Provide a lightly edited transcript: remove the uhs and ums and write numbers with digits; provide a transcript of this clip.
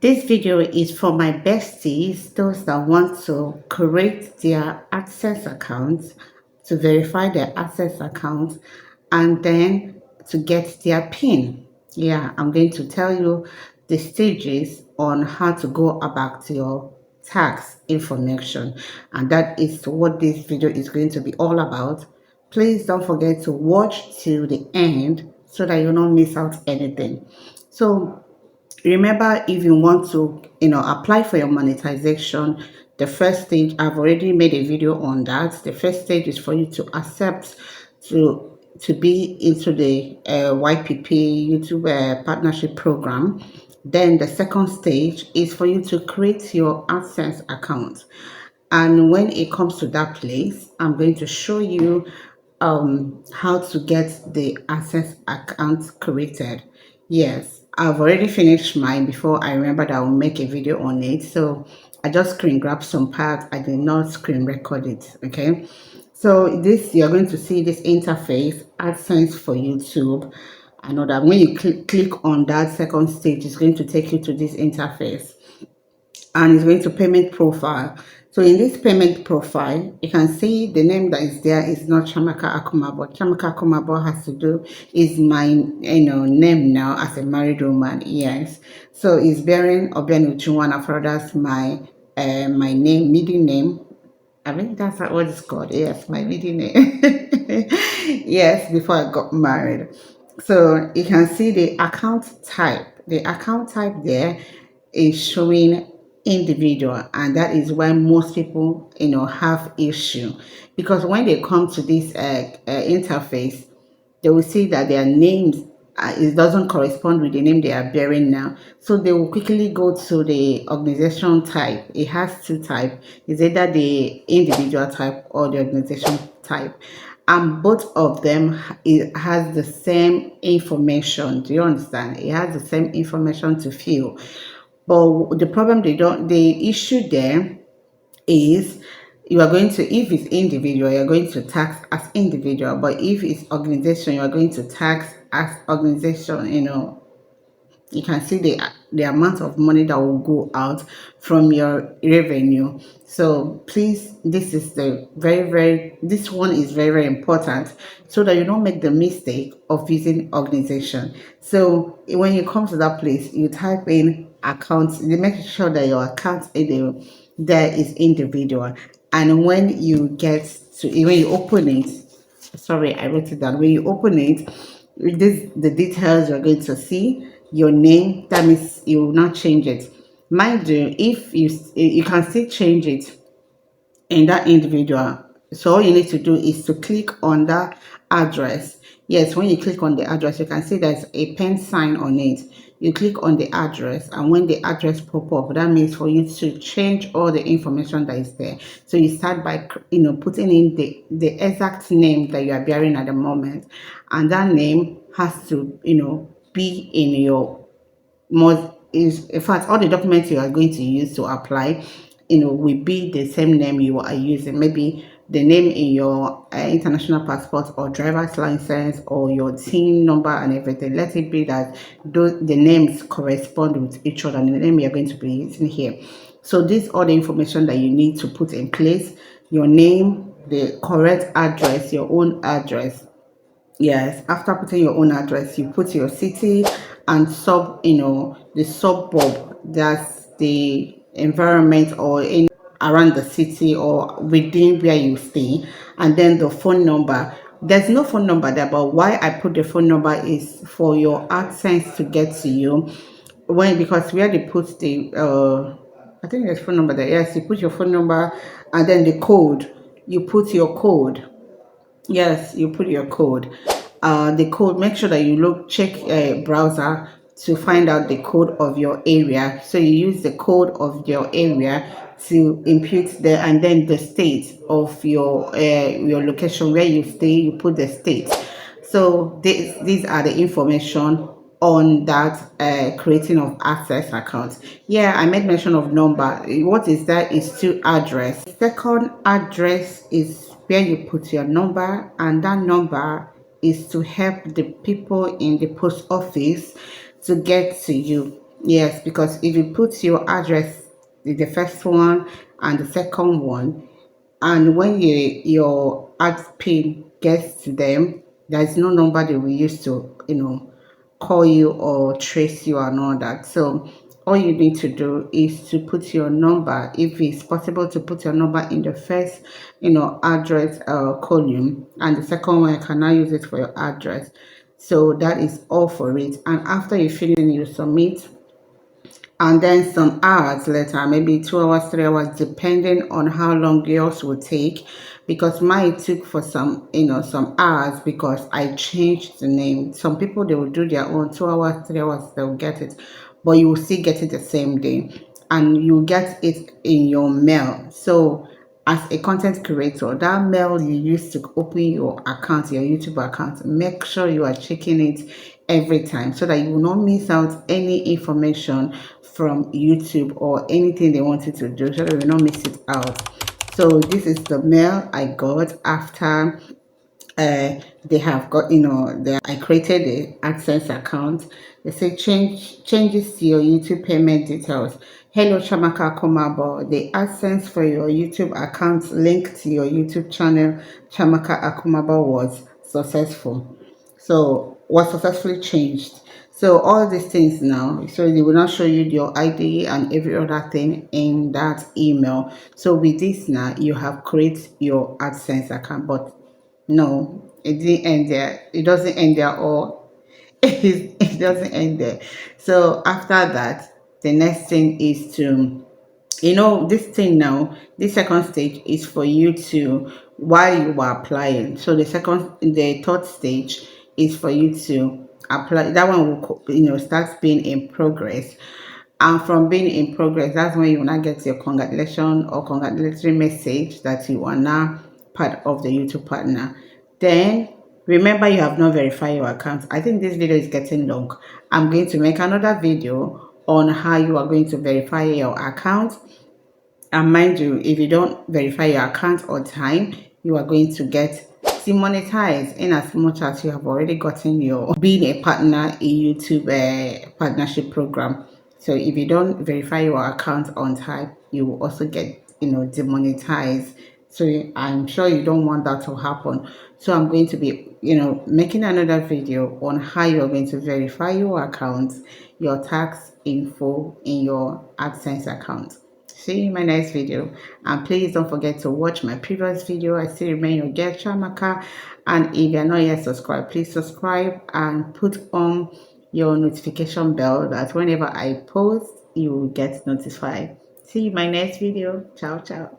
This video is for my besties, those that want to create their AdSense accounts, to verify their AdSense accounts, and then to get their PIN. Yeah, I'm going to tell you the stages on how to go about your tax information, and that is what this video is going to be all about. Please don't forget to watch till the end so that you don't miss out anything. So remember, if you want to apply for your monetization, the first stage, I've already made a video on that. The first stage is for you to accept to be into the YPP YouTube partnership program. Then the second stage is for you to create your AdSense account. And when it comes to that place, I'm going to show you how to get the AdSense account created. Yes, I've already finished mine before I remember that I'll make a video on it. So I just screen grab some parts. I did not screen record it. Okay. So this, you're going to see this interface, AdSense for YouTube. I know that when you click on that second stage, it's going to take you to this interface, and it's going to payment profile. So in this payment profile, you can see the name that is there is not Chamaka Akumabo. Chamaka Akumabo has to do is my name now as a married woman. Yes, so it's bearing Obianu Chunwana for that's my name, middle name. I think that's what it's called. Yes, my middle name. Yes, before I got married. So you can see the account type. The account type there is showing individual, and that is why most people have issue, because when they come to this interface, they will see that their names it doesn't correspond with the name they are bearing now. So they will quickly go to the organization type. It has two types. It's either the individual type or the organization type. And both of them, it has the same information. Do you understand? It has the same information to fill. But the problem the issue there is, you are going to, if it's individual, you're going to tax as individual, but if it's organization, you're going to tax as organization. You can see the amount of money that will go out from your revenue. So please, this is the this one is very, very important, so that you don't make the mistake of using organization. So when you come to that place, you type in accounts, you make sure that your account there is individual. And when you get to, when you open it, sorry, I wrote it down. When you open it, the details you're going to see your name. That means you will not change it. Mind you, if you can still change it in that individual. So all you need to do is to click on that address. Yes, when you click on the address, you can see there's a pen sign on it. You click on the address, and when the address pop up, that means for you to change all the information that is there. So you start by putting in the exact name that you are bearing at the moment, and that name has to be in your most is in fact all the documents you are going to use to apply will be the same name you are using. Maybe the name in your international passport or driver's license or your TIN number and everything. Let it be that the names correspond with each other, and the name you're going to be using here. So this all the information that you need to put in place: your name, the correct address, your own address. Yes, after putting your own address, you put your city and the suburb, that's the environment or in around the city or within where you stay, and then the phone number. There's no phone number there, but why I put the phone number is for your AdSense to get to you. Because where they put the I think there's phone number there. Yes, you put your phone number, and then the code. You put your code. Yes, you put your code. The code, make sure that you check a browser to find out the code of your area. So you use the code of your area to impute and then the state of your location where you stay. You put the state. So these are the information on that creating of access accounts. Yeah, I made mention of number. What is that? Is to address. Second address is where you put your number, and that number is to help the people in the post office to get to you. Yes, because if you put your address, the first one and the second one, and when your ad pin gets to them, there's no number they will use to, call you or trace you and all that. So all you need to do is to put your number, if it's possible to put your number in the first, address column, and the second one you can now use it for your address. So that is all for it. And after you finish, you submit, and then some hours later, maybe 2 hours, 3 hours, depending on how long yours will take. Because mine took for some hours, because I changed the name. Some people, they will do their own 2 hours, 3 hours, they'll get it, but you will still get it the same day, and you get it in your mail. So as a content creator, that mail you use to open your account, your YouTube account, make sure you are checking it every time, so that you will not miss out any information from YouTube or anything they want you to do, so that you will not miss it out. So this is the mail I got after they have got, I created the AdSense account. They say changes to your YouTube payment details. Hello Chamaka Akumabo, the AdSense for your YouTube account linked to your YouTube channel Chamaka Akumabo was successful. So was successfully changed. So all these things now, so they will not show you your ID and every other thing in that email. So with this now, you have created your AdSense account, but no, it didn't end there. It doesn't end there, or it doesn't end there. So after that, the next thing is to, this thing now, this second stage is for you to, while you are applying. So the third stage is for you to apply. That one will, start being in progress. And from being in progress, that's when you will not get your congratulation or congratulatory message that you are now part of the YouTube partner. Then remember, you have not verified your account. I think this video is getting long. I'm going to make another video on how you are going to verify your account. And mind you, if you don't verify your account on time, you are going to get demonetized, in as much as you have already gotten your being a partner in YouTube partnership program. So if you don't verify your account on time, you will also get, demonetized. So I'm sure you don't want that to happen. So I'm going to be, making another video on how you're going to verify your account, your tax info in your AdSense account. See you in my next video, and please don't forget to watch my previous video. I still remain your girl Chamaka, and if you're not yet subscribed, please subscribe and put on your notification bell, that whenever I post, you will get notified. See you in my next video. Ciao ciao.